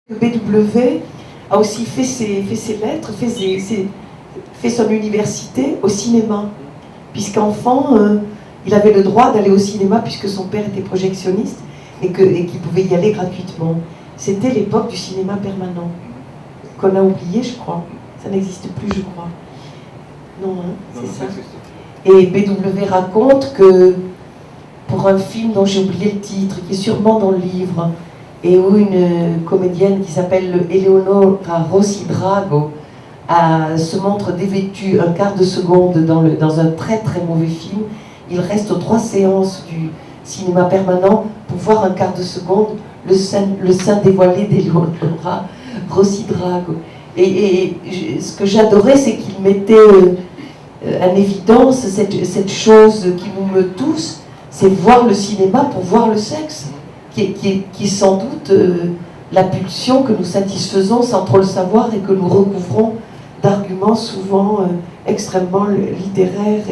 BW a aussi fait ses lettres, fait son université au cinéma, puisqu'enfant, il avait le droit d'aller au cinéma puisque son père était projectionniste et qu'il pouvait y aller gratuitement. C'était l'époque du cinéma permanent, qu'on a oublié, je crois. Ça n'existe plus, je crois. Non, hein, c'est ça. Et BW raconte que pour un film dont j'ai oublié le titre, qui est sûrement dans le livre, et où une comédienne qui s'appelle Eleonora Rossi Drago se montre dévêtue un quart de seconde dans un très très mauvais film, il reste aux 3 séances du cinéma permanent pour voir un quart de seconde le sein dévoilé d'Eleonora Rossi Drago. Et ce que j'adorais, c'est qu'il mettait en évidence cette chose qui nous meut tous, c'est voir le cinéma pour voir le sexe, qui est sans doute la pulsion que nous satisfaisons sans trop le savoir et que nous recouvrons d'arguments souvent extrêmement littéraires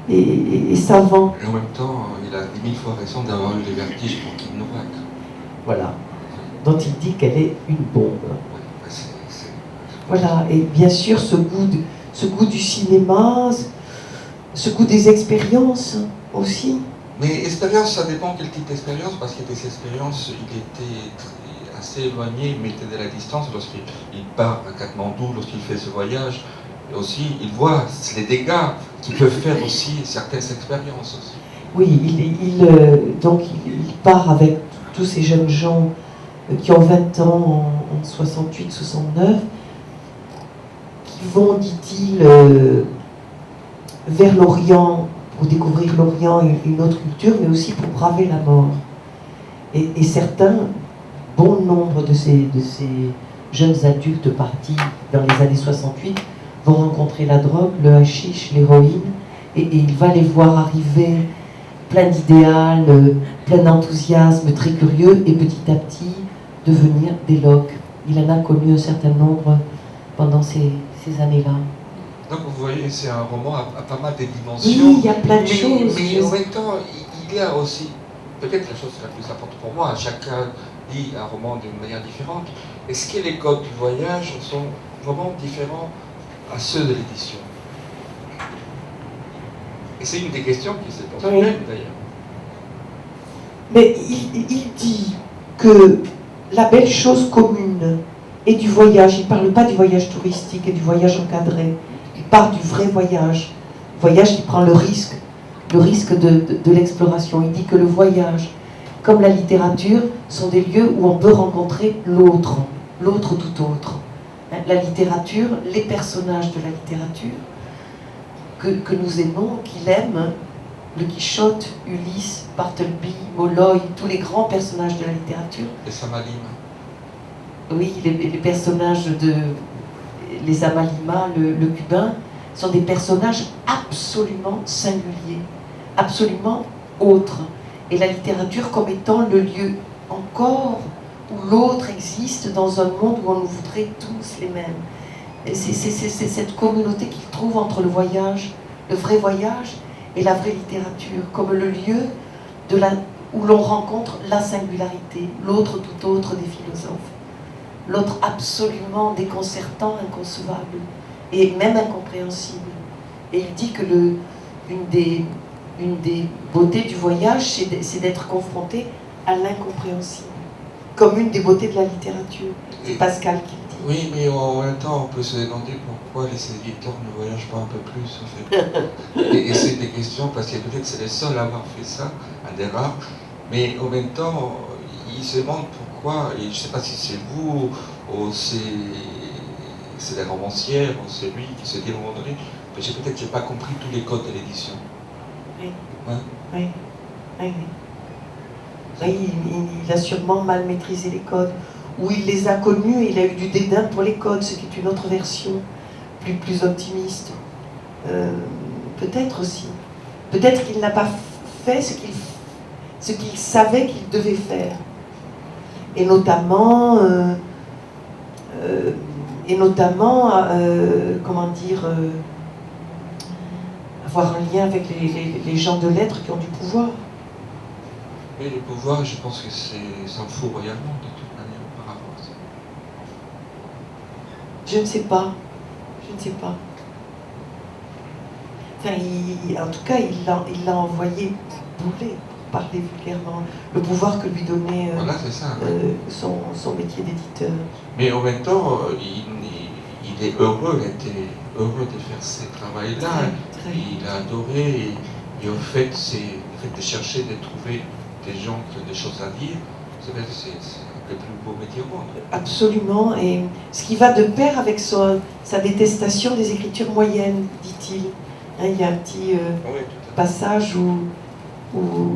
et savants. Et en même temps, il a 10 000 fois raison d'avoir eu les vertiges pour Kim Novak. Voilà, dont il dit qu'elle est une bombe. Ouais, voilà, et bien sûr ce goût du cinéma, ce goût des expériences aussi. Mais expérience, ça dépend quel type d'expérience, parce que des expériences, il était assez éloigné, il mettait de la distance lorsqu'il part à Katmandou, lorsqu'il fait ce voyage. Et aussi, il voit les dégâts qui peuvent faire aussi certaines expériences aussi. Oui, donc il part avec tous ces jeunes gens qui ont 20 ans en 68, 69, qui vont, dit-il, vers l'Orient, pour découvrir l'Orient et une autre culture, mais aussi pour braver la mort. Et certains, bon nombre de ces jeunes adultes partis dans les années 68, vont rencontrer la drogue, le hashish, l'héroïne, et il va les voir arriver plein d'idéal, plein d'enthousiasme, très curieux, et petit à petit devenir des loques. Il en a connu un certain nombre pendant ces années-là. Donc vous voyez, c'est un roman à pas mal de dimensions. Oui, il y a plein de choses. Mais en même temps, il y a aussi, peut-être la chose la plus importante pour moi, chacun lit un roman d'une manière différente. Est-ce que les codes du voyage sont vraiment différents à ceux de l'édition? Et c'est une des questions qui s'est posée oui. D'ailleurs. Mais il dit que la belle chose commune est du voyage. Il ne parle pas du voyage touristique et du voyage encadré. Il parle du vrai voyage. Voyage qui prend le risque de l'exploration. Il dit que le voyage, comme la littérature, sont des lieux où on peut rencontrer l'autre tout autre. La littérature, les personnages de la littérature, que nous aimons, qu'il aime, le Quichotte, Ulysse, Bartleby, Molloy, tous les grands personnages de la littérature. Les Samalim. Oui, les personnages les Amalima, le cubain, sont des personnages absolument singuliers, absolument autres. Et la littérature comme étant le lieu encore où l'autre existe dans un monde où on nous voudrait tous les mêmes. C'est cette communauté qu'il trouve entre le voyage, le vrai voyage, et la vraie littérature, comme le lieu où l'on rencontre la singularité, l'autre tout autre des philosophes, l'autre absolument déconcertant, inconcevable, et même incompréhensible. Et il dit que une des beautés du voyage, c'est d'être confronté à l'incompréhensible, comme une des beautés de la littérature. C'est Pascal qui le dit. Oui, mais en même temps, on peut se demander pourquoi les éditeurs ne voyagent pas un peu plus, en fait. Et c'est des questions, parce que peut-être c'est les seuls à avoir fait ça, un des rares, mais en même temps, ils se demandent pourquoi, et je ne sais pas si c'est vous, ou c'est la romancière, ou c'est lui qui se dit à un moment donné, mais peut-être que je n'ai pas compris tous les codes de l'édition. Oui. Hein? Oui. Oui. Oui, il a sûrement mal maîtrisé les codes, ou il les a connus et il a eu du dédain pour les codes, ce qui est une autre version, plus optimiste. Peut-être aussi. Peut-être qu'il n'a pas fait ce qu'il savait qu'il devait faire. Et notamment comment dire, avoir un lien avec les gens de lettres qui ont du pouvoir. Mais le pouvoir, je pense que c'est s'en fout royalement de toute manière par rapport à ça. Je ne sais pas. Je ne sais pas. Enfin, en tout cas, il l'a envoyé bouler, pour parler vulgairement. Le pouvoir que lui donnait Voilà, c'est ça. son métier d'éditeur. Mais en même temps, il est heureux, il était heureux de faire ce travail-là. Très. Il a adoré, et au fait, le fait de chercher, de trouver des gens qui ont des choses à dire, c'est le plus beau métier au monde. Absolument, et ce qui va de pair avec sa détestation des écritures moyennes, dit-il. Hein, il y a un petit Oui, passage où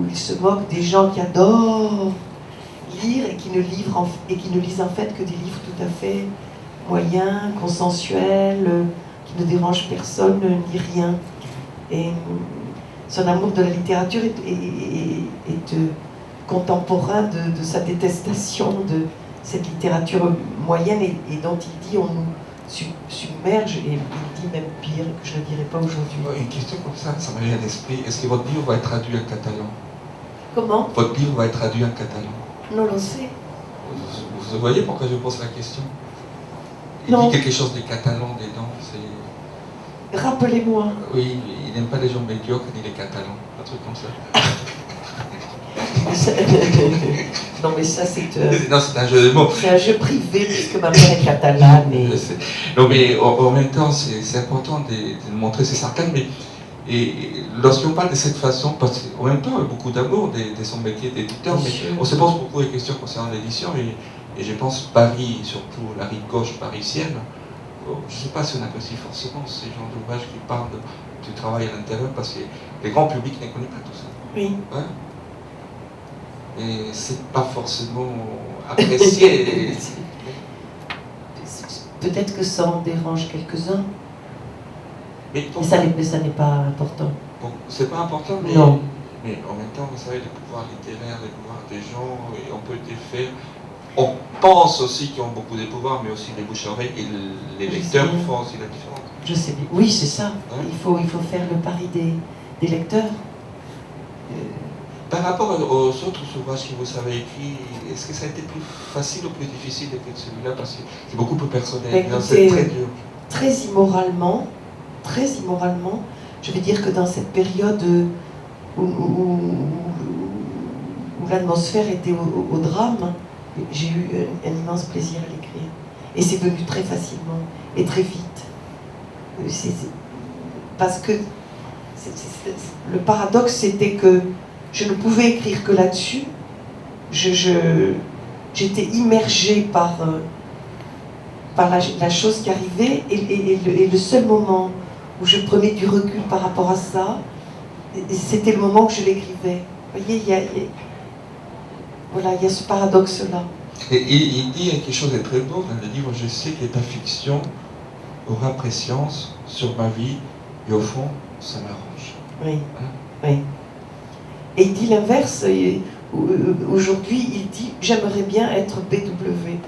il se moque des gens qui adorent lire et qui ne lisent en fait que des livres tout à fait moyens, consensuels, qui ne dérangent personne, ni rien. Et son amour de la littérature est contemporain de sa détestation de cette littérature moyenne et dont il dit on nous submerge, et il dit même pire, que je ne dirais pas aujourd'hui. Une question comme ça me vient à l'esprit. Est-ce que votre livre va être traduit en catalan? Comment? Votre livre va être traduit en catalan? Non, lo sais. Vous voyez pourquoi je pose la question? Il Non. dit quelque chose de catalan dedans. Rappelez-moi. Oui, il n'aime pas les gens médiocres ni les catalans. Un truc comme ça. Non, mais ça, c'est Non, c'est un jeu de mots. c'est un jeu privé, puisque ma mère est catalane. Et... Non, mais en même temps, c'est important de montrer ces sarcasmes. Et lorsqu'on parle de cette façon, parce qu'en même temps, il y a beaucoup d'amour de son métier d'éditeur, mais on se pose beaucoup de questions concernant l'édition. Et je pense Paris, surtout la rive gauche parisienne, je ne sais pas si on apprécie forcément ces gens d'ouvrages qui parlent du travail à l'intérieur, parce que le grand public ne connaît pas tout ça. Oui. Ouais. Et c'est pas forcément apprécié. Peut-être que ça en dérange quelques-uns, Mais ça n'est pas important. bon, c'est pas important, mais, Non. mais en même temps, vous savez, le pouvoir littéraire, le pouvoir des gens, et on peut les faire. On pense aussi qu'ils ont beaucoup de pouvoir, mais aussi les bouche-oreilles, et les lecteurs font aussi la différence. Je sais bien. Oui, c'est ça. Ouais. Il faut faire le pari des lecteurs. Par rapport aux autres ouvrages que vous avez écrits, est-ce que ça a été plus facile ou plus difficile d'écrire celui-là? Parce que c'est beaucoup plus personnel, c'est très dur. Très immoralement, je vais dire que dans cette période où l'atmosphère était au drame, j'ai eu un immense plaisir à l'écrire. Et c'est venu très facilement et très vite. Parce que le paradoxe, c'était que je ne pouvais écrire que là-dessus. J'étais immergée par la chose qui arrivait, et le seul moment où je prenais du recul par rapport à ça, c'était le moment où je l'écrivais. Vous voyez, il y a ce paradoxe-là. Et il dit quelque chose de très beau dans le livre: je sais que ta fiction aura préscience sur ma vie, et au fond, ça m'arrange. Oui, Hein? oui. Et il dit l'inverse. Aujourd'hui, il dit j'aimerais bien être BW.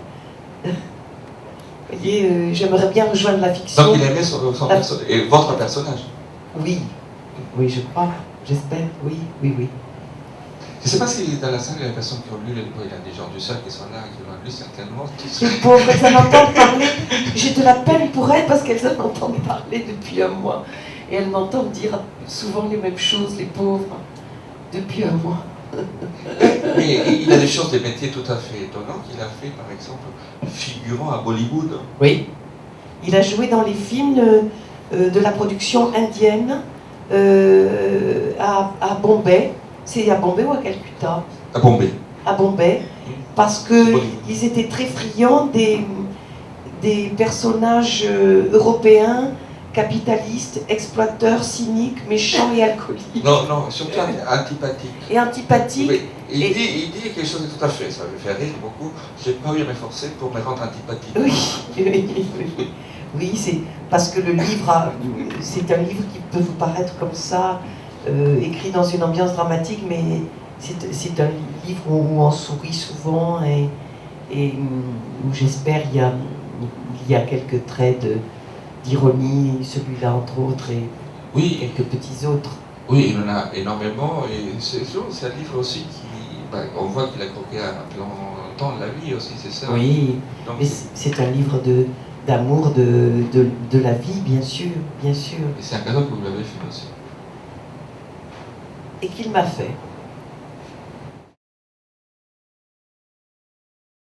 Vous voyez, j'aimerais bien rejoindre la fiction. Donc il aimait et votre personnage. Oui, je crois, j'espère, oui. Je ne sais pas si dans la salle, il y a des personnes qui ont lu le livre. Il y a des gens du seul qui sont là, qui l'ont lu certainement. Les pauvres, elles en entendent parler. J'ai de la peine pour elles parce qu'elles en entendent parler depuis un mois. Et elles m'entendent dire souvent les mêmes choses, les pauvres, depuis un mois. Mais il a des choses, des métiers tout à fait étonnants qu'il a fait, par exemple, figurant à Bollywood. Oui. Il a joué dans les films de la production indienne à Bombay. C'est à Bombay ou à Calcutta? À Bombay. À Bombay. Parce qu'ils étaient très friands des personnages européens, capitalistes, exploiteurs, cyniques, méchants et alcooliques. Non, surtout antipathique. Et antipathiques. Oui. Il dit quelque chose de tout à fait, ça me fait rire beaucoup. Je n'ai pas eu à me forcer pour me rendre antipathique. Oui, c'est parce que le livre, c'est un livre qui peut vous paraître comme ça, écrit dans une ambiance dramatique, mais c'est un livre où on sourit souvent et où j'espère il y a quelques traits d'ironie, celui-là entre autres, et oui, quelques petits autres. Oui, il en a énormément, et c'est un livre aussi qui, on voit qu'il a croqué un plan longtemps de la vie aussi, c'est ça. Oui, donc, mais c'est un livre de d'amour de la vie, bien sûr, bien sûr. Et c'est un cadeau que vous lui avez fait aussi. Et qu'il m'a fait.